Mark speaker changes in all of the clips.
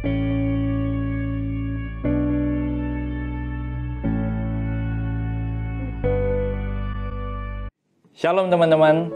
Speaker 1: Shalom teman-teman,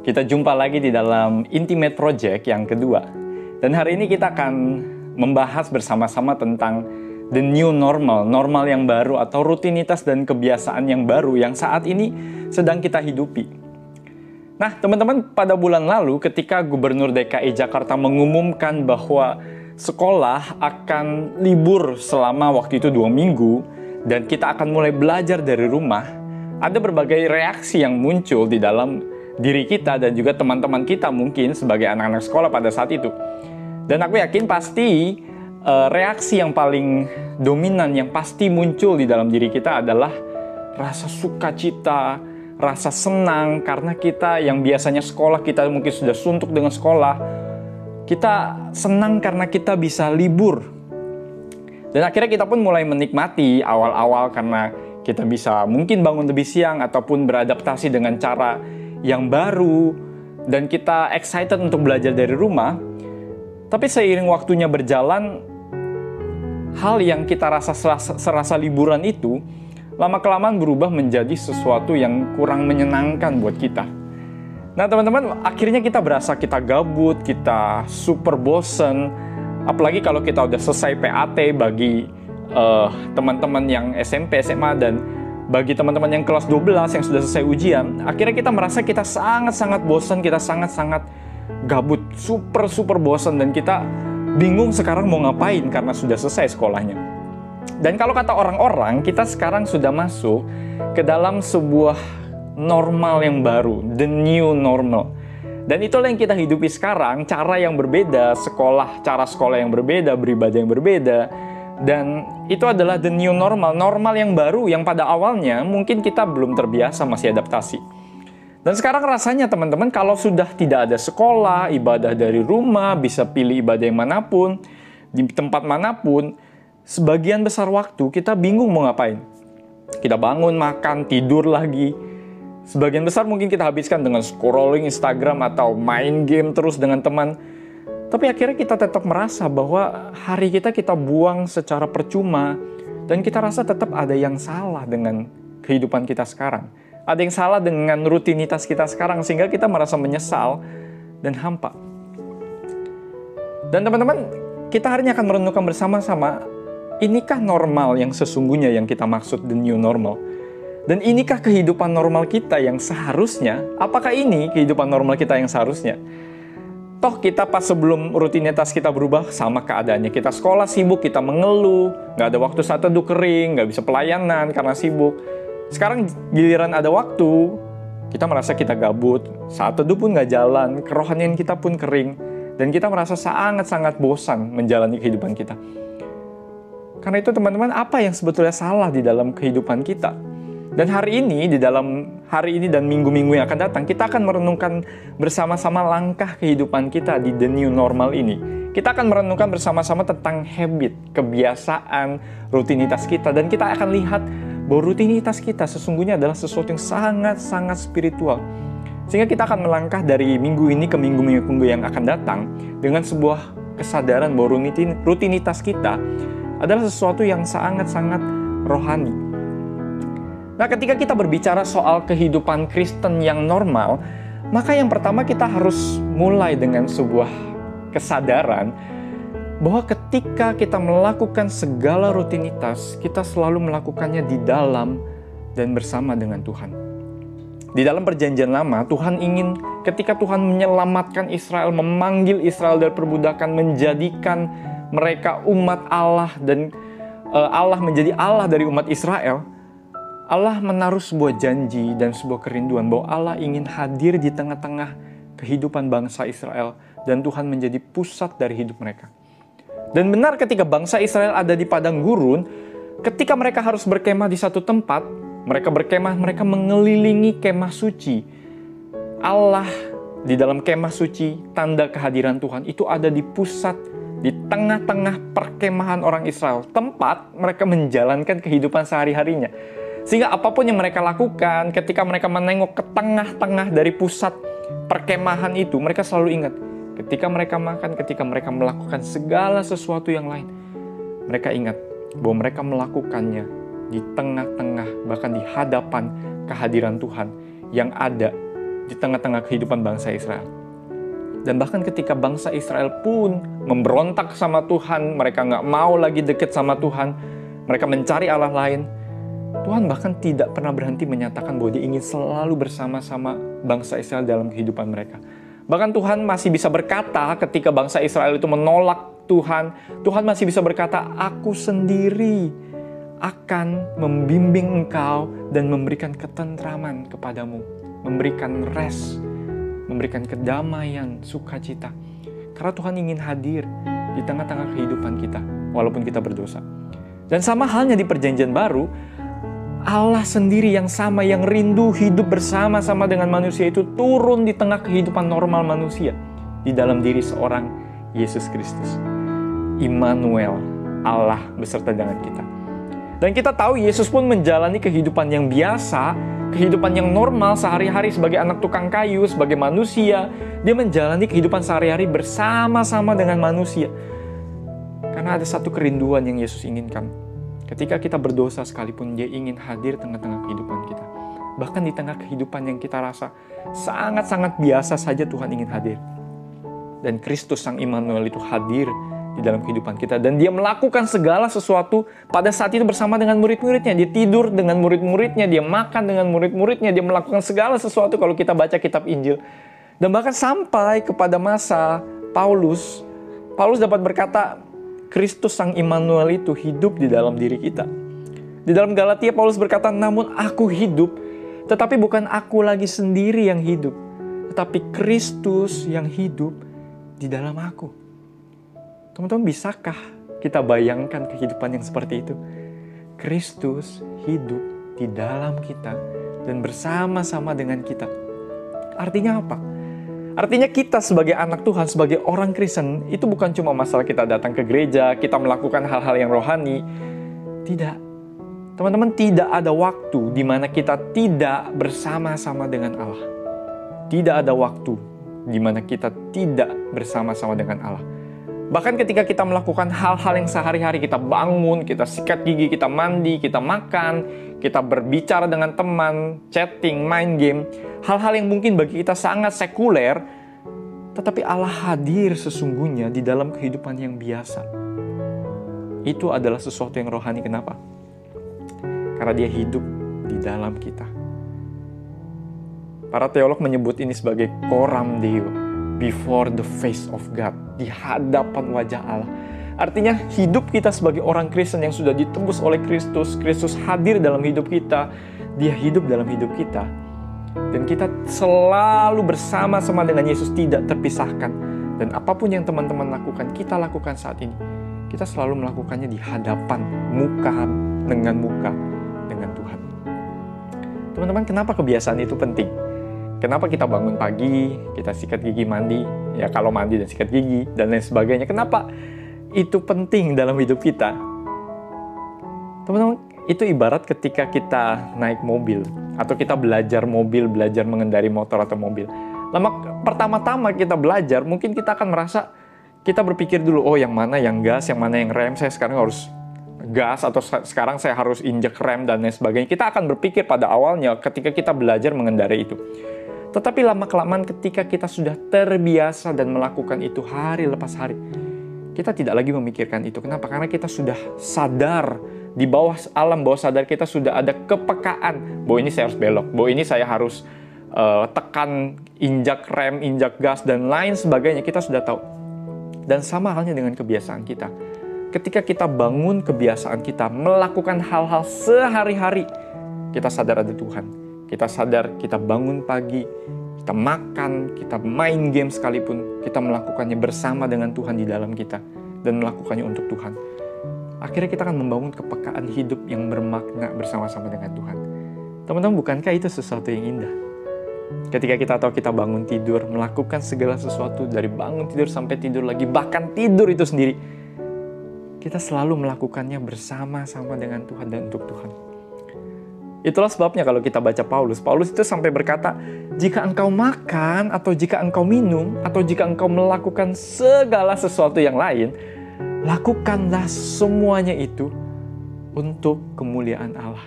Speaker 1: kita jumpa lagi di dalam Intimate Project yang kedua. Dan hari ini kita akan membahas bersama-sama tentang the new normal, normal yang baru atau rutinitas dan kebiasaan yang baru yang saat ini sedang kita hidupi. Nah teman-teman, pada bulan lalu ketika Gubernur DKI Jakarta mengumumkan bahwa sekolah akan libur selama waktu itu 2 minggu dan kita akan mulai belajar dari rumah, ada berbagai reaksi yang muncul di dalam diri kita dan juga teman-teman kita mungkin sebagai anak-anak sekolah pada saat itu. Dan aku yakin pasti reaksi yang paling dominan yang pasti muncul di dalam diri kita adalah rasa sukacita, rasa senang karena kita yang biasanya sekolah kita mungkin sudah suntuk dengan sekolah, kita senang karena kita bisa libur. Dan akhirnya kita pun mulai menikmati awal-awal karena kita bisa mungkin bangun lebih siang ataupun beradaptasi dengan cara yang baru dan kita excited untuk belajar dari rumah. Tapi seiring waktunya berjalan, hal yang kita serasa liburan itu lama-kelamaan berubah menjadi sesuatu yang kurang menyenangkan buat kita. Nah teman-teman, akhirnya kita berasa kita gabut, kita super bosen. Apalagi kalau kita udah selesai PAT bagi teman-teman yang SMP, SMA, dan bagi teman-teman yang kelas 12 yang sudah selesai ujian, akhirnya kita merasa kita sangat-sangat bosan, kita sangat-sangat gabut, super bosan, dan kita bingung sekarang mau ngapain karena sudah selesai sekolahnya. Dan kalau kata orang-orang, kita sekarang sudah masuk ke dalam sebuah normal yang baru, the new normal. Dan itulah yang kita hidupi sekarang, cara yang berbeda, cara sekolah yang berbeda, beribadah yang berbeda. Dan itu adalah the new normal, normal yang baru yang pada awalnya mungkin kita belum terbiasa, masih adaptasi. Dan sekarang rasanya teman-teman, kalau sudah tidak ada sekolah, ibadah dari rumah, bisa pilih ibadah yang manapun, di tempat manapun, sebagian besar waktu kita bingung mau ngapain. Kita bangun, makan, tidur lagi. Sebagian besar mungkin kita habiskan dengan scrolling Instagram atau main game terus dengan teman. Tapi akhirnya kita tetap merasa bahwa hari kita buang secara percuma. Dan kita rasa tetap ada yang salah dengan kehidupan kita sekarang. Ada yang salah dengan rutinitas kita sekarang sehingga kita merasa menyesal dan hampa. Dan teman-teman, kita hari ini akan merenungkan bersama-sama, inikah normal yang sesungguhnya yang kita maksud the new normal? Dan inikah kehidupan normal kita yang seharusnya? Apakah ini kehidupan normal kita yang seharusnya? Toh kita pas sebelum rutinitas kita berubah sama keadaannya. Kita sekolah sibuk, kita mengeluh, nggak ada waktu saat teduh kering, nggak bisa pelayanan karena sibuk. Sekarang giliran ada waktu, kita merasa kita gabut, saat teduh pun nggak jalan, kerohanian kita pun kering, dan kita merasa sangat-sangat bosan menjalani kehidupan kita. Karena itu teman-teman, apa yang sebetulnya salah di dalam kehidupan kita? Dan hari ini dan minggu-minggu yang akan datang, kita akan merenungkan bersama-sama langkah kehidupan kita di the new normal ini. Kita akan merenungkan bersama-sama tentang habit, kebiasaan, rutinitas kita. Dan kita akan lihat bahwa rutinitas kita sesungguhnya adalah sesuatu yang sangat-sangat spiritual. Sehingga kita akan melangkah dari minggu ini ke minggu-minggu yang akan datang dengan sebuah kesadaran bahwa rutinitas kita adalah sesuatu yang sangat-sangat rohani. Nah, ketika kita berbicara soal kehidupan Kristen yang normal, maka yang pertama kita harus mulai dengan sebuah kesadaran bahwa ketika kita melakukan segala rutinitas, kita selalu melakukannya di dalam dan bersama dengan Tuhan. Di dalam perjanjian lama, Tuhan ingin ketika Tuhan menyelamatkan Israel, memanggil Israel dari perbudakan, menjadikan mereka umat Allah dan Allah menjadi Allah dari umat Israel, Allah menaruh sebuah janji dan sebuah kerinduan bahwa Allah ingin hadir di tengah-tengah kehidupan bangsa Israel dan Tuhan menjadi pusat dari hidup mereka. Dan benar ketika bangsa Israel ada di padang gurun, ketika mereka harus berkemah di satu tempat, mereka berkemah, mereka mengelilingi kemah suci. Allah di dalam kemah suci, tanda kehadiran Tuhan itu ada di pusat, di tengah-tengah perkemahan orang Israel, tempat mereka menjalankan kehidupan sehari-harinya. Sehingga apapun yang mereka lakukan, ketika mereka menengok ke tengah-tengah dari pusat perkemahan itu, mereka selalu ingat, ketika mereka makan, ketika mereka melakukan segala sesuatu yang lain, mereka ingat bahwa mereka melakukannya di tengah-tengah, bahkan di hadapan kehadiran Tuhan yang ada di tengah-tengah kehidupan bangsa Israel. Dan bahkan ketika bangsa Israel pun memberontak sama Tuhan, mereka nggak mau lagi dekat sama Tuhan, mereka mencari Allah lain, Tuhan bahkan tidak pernah berhenti menyatakan bahwa Dia ingin selalu bersama-sama bangsa Israel dalam kehidupan mereka. Bahkan Tuhan masih bisa berkata ketika bangsa Israel itu menolak Tuhan, Tuhan masih bisa berkata, "Aku sendiri akan membimbing engkau dan memberikan ketentraman kepadamu, memberikan rest, memberikan kedamaian, sukacita." Karena Tuhan ingin hadir di tengah-tengah kehidupan kita, walaupun kita berdosa. Dan sama halnya di Perjanjian Baru, Allah sendiri yang sama, yang rindu hidup bersama-sama dengan manusia itu turun di tengah kehidupan normal manusia di dalam diri seorang Yesus Kristus. Immanuel, Allah beserta dengan kita. Dan kita tahu Yesus pun menjalani kehidupan yang biasa, kehidupan yang normal sehari-hari sebagai anak tukang kayu, sebagai manusia. Dia menjalani kehidupan sehari-hari bersama-sama dengan manusia. Karena ada satu kerinduan yang Yesus inginkan. Ketika kita berdosa sekalipun, Dia ingin hadir tengah-tengah kehidupan kita. Bahkan di tengah kehidupan yang kita rasa sangat-sangat biasa saja, Tuhan ingin hadir. Dan Kristus Sang Immanuel itu hadir di dalam kehidupan kita. Dan Dia melakukan segala sesuatu pada saat itu bersama dengan murid-muridnya. Dia tidur dengan murid-muridnya, Dia makan dengan murid-muridnya, Dia melakukan segala sesuatu kalau kita baca kitab Injil. Dan bahkan sampai kepada masa Paulus dapat berkata, Kristus Sang Immanuel itu hidup di dalam diri kita. Di dalam Galatia, Paulus berkata, "Namun aku hidup, tetapi bukan aku lagi sendiri yang hidup, tetapi Kristus yang hidup di dalam aku." Teman-teman, bisakah kita bayangkan kehidupan yang seperti itu? Kristus hidup di dalam kita dan bersama-sama dengan kita. Artinya apa? Artinya kita sebagai anak Tuhan, sebagai orang Kristen, itu bukan cuma masalah kita datang ke gereja, kita melakukan hal-hal yang rohani. Tidak. Teman-teman, tidak ada waktu di mana kita tidak bersama-sama dengan Allah. Tidak ada waktu di mana kita tidak bersama-sama dengan Allah. Bahkan ketika kita melakukan hal-hal yang sehari-hari, kita bangun, kita sikat gigi, kita mandi, kita makan, kita berbicara dengan teman, chatting, main game, hal-hal yang mungkin bagi kita sangat sekuler, tetapi Allah hadir sesungguhnya di dalam kehidupan yang biasa. Itu adalah sesuatu yang rohani. Kenapa? Karena Dia hidup di dalam kita. Para teolog menyebut ini sebagai coram Deo, before the face of God, di hadapan wajah Allah. Artinya hidup kita sebagai orang Kristen yang sudah ditebus oleh Kristus, Kristus hadir dalam hidup kita, Dia hidup dalam hidup kita. Dan kita selalu bersama-sama dengan Yesus, tidak terpisahkan. Dan apapun yang teman-teman lakukan, kita lakukan saat ini. Kita selalu melakukannya di hadapan, muka dengan Tuhan. Teman-teman, kenapa kebiasaan itu penting? Kenapa kita bangun pagi, kita sikat gigi, mandi, ya kalau mandi dan sikat gigi, dan lain sebagainya. Kenapa itu penting dalam hidup kita? Teman-teman, itu ibarat ketika kita naik mobil, atau kita belajar mobil, belajar mengendari motor atau mobil. Pertama-tama kita belajar, mungkin kita akan merasa, kita berpikir dulu, oh yang mana yang gas, yang mana yang rem, saya sekarang harus gas, atau sekarang saya harus injek rem, dan lain sebagainya. Kita akan berpikir pada awalnya ketika kita belajar mengendarai itu. Tetapi lama-kelamaan ketika kita sudah terbiasa dan melakukan itu hari lepas hari, kita tidak lagi memikirkan itu. Kenapa? Karena kita sudah sadar, di bawah alam bawah sadar kita sudah ada kepekaan bahwa ini saya harus belok, bahwa ini saya harus tekan, injak rem, injak gas, dan lain sebagainya. Kita sudah tahu. Dan sama halnya dengan kebiasaan kita. Ketika kita bangun kebiasaan kita, melakukan hal-hal sehari-hari, kita sadar ada Tuhan. Kita sadar kita bangun pagi, kita makan, kita main game sekalipun, kita melakukannya bersama dengan Tuhan di dalam kita, dan melakukannya untuk Tuhan. Akhirnya kita akan membangun kepekaan hidup yang bermakna bersama-sama dengan Tuhan. Teman-teman, bukankah itu sesuatu yang indah? Ketika kita tahu kita bangun tidur, melakukan segala sesuatu dari bangun tidur sampai tidur lagi, bahkan tidur itu sendiri, kita selalu melakukannya bersama-sama dengan Tuhan dan untuk Tuhan. Itulah sebabnya kalau kita baca Paulus itu sampai berkata, jika engkau makan, atau jika engkau minum, atau jika engkau melakukan segala sesuatu yang lain, lakukanlah semuanya itu untuk kemuliaan Allah.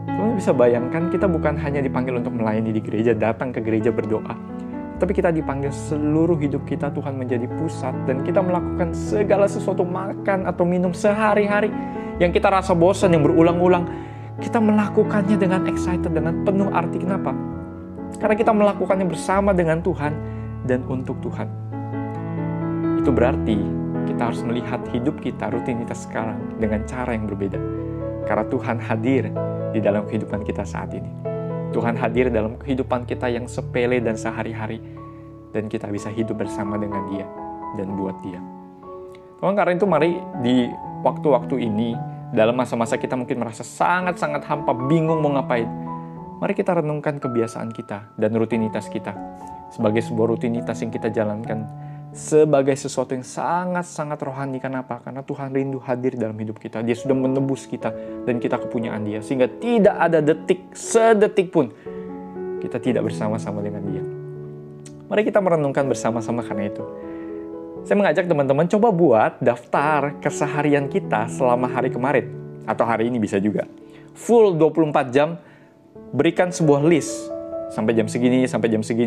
Speaker 1: Teman bisa bayangkan, kita bukan hanya dipanggil untuk melayani di gereja, datang ke gereja berdoa, tapi kita dipanggil seluruh hidup kita Tuhan menjadi pusat, dan kita melakukan segala sesuatu, makan atau minum sehari-hari, yang kita rasa bosan, yang berulang-ulang, kita melakukannya dengan excited, dengan penuh arti. Kenapa? Karena kita melakukannya bersama dengan Tuhan dan untuk Tuhan. Itu berarti kita harus melihat hidup kita, rutinitas sekarang dengan cara yang berbeda. Karena Tuhan hadir di dalam kehidupan kita saat ini. Tuhan hadir dalam kehidupan kita yang sepele dan sehari-hari. Dan kita bisa hidup bersama dengan Dia dan buat Dia. Teman, karena itu mari di waktu-waktu ini, dalam masa-masa kita mungkin merasa sangat-sangat hampa, bingung mau ngapain, mari kita renungkan kebiasaan kita dan rutinitas kita sebagai sebuah rutinitas yang kita jalankan sebagai sesuatu yang sangat-sangat rohani. Kenapa? Karena Tuhan rindu hadir dalam hidup kita. Dia sudah menebus kita dan kita kepunyaan Dia, sehingga tidak ada detik, sedetik pun kita tidak bersama-sama dengan Dia. Mari kita merenungkan bersama-sama karena itu. Saya mengajak teman-teman coba buat daftar keseharian kita selama hari kemarin. Atau hari ini bisa juga. Full 24 jam, berikan sebuah list. Sampai jam segini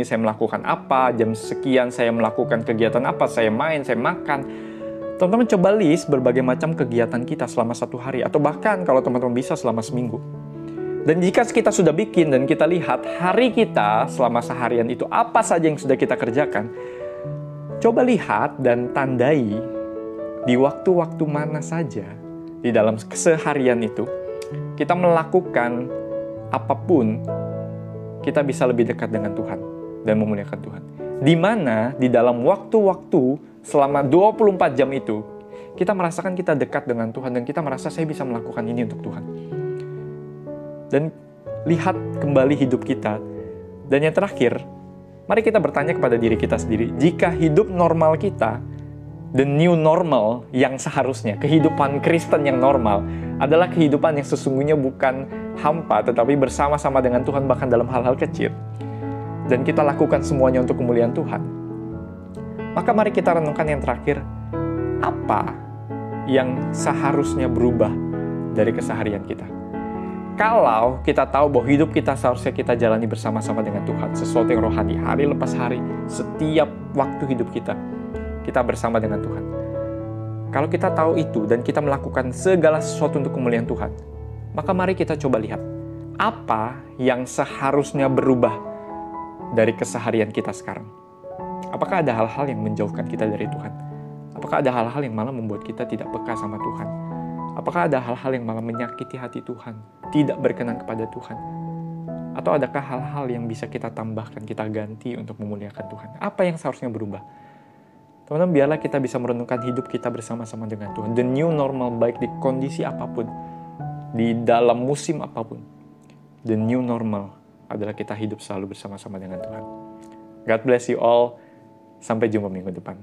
Speaker 1: saya melakukan apa, jam sekian saya melakukan kegiatan apa, saya main, saya makan. Teman-teman coba list berbagai macam kegiatan kita selama satu hari. Atau bahkan kalau teman-teman bisa selama seminggu. Dan jika kita sudah bikin dan kita lihat hari kita selama seharian itu apa saja yang sudah kita kerjakan, coba lihat dan tandai di waktu-waktu mana saja di dalam keseharian itu kita melakukan apapun, kita bisa lebih dekat dengan Tuhan dan memuliakan Tuhan. Di mana di dalam waktu-waktu selama 24 jam itu kita merasakan kita dekat dengan Tuhan dan kita merasa saya bisa melakukan ini untuk Tuhan. Dan lihat kembali hidup kita. Dan yang terakhir, mari kita bertanya kepada diri kita sendiri, jika hidup normal kita, the new normal yang seharusnya, kehidupan Kristen yang normal, adalah kehidupan yang sesungguhnya bukan hampa, tetapi bersama-sama dengan Tuhan bahkan dalam hal-hal kecil. Dan kita lakukan semuanya untuk kemuliaan Tuhan. Maka mari kita renungkan yang terakhir, apa yang seharusnya berubah dari keseharian kita. Kalau kita tahu bahwa hidup kita seharusnya kita jalani bersama-sama dengan Tuhan, sesuatu yang rohani, hari lepas hari, setiap waktu hidup kita bersama dengan Tuhan. Kalau kita tahu itu dan kita melakukan segala sesuatu untuk kemuliaan Tuhan, maka mari kita coba lihat, apa yang seharusnya berubah dari keseharian kita sekarang. Apakah ada hal-hal yang menjauhkan kita dari Tuhan? Apakah ada hal-hal yang malah membuat kita tidak peka sama Tuhan? Apakah ada hal-hal yang malah menyakiti hati Tuhan, tidak berkenan kepada Tuhan? Atau adakah hal-hal yang bisa kita tambahkan, kita ganti untuk memuliakan Tuhan? Apa yang seharusnya berubah? Teman-teman, biarlah kita bisa merenungkan hidup kita bersama-sama dengan Tuhan. The new normal, baik di kondisi apapun, di dalam musim apapun. The new normal adalah kita hidup selalu bersama-sama dengan Tuhan. God bless you all. Sampai jumpa minggu depan.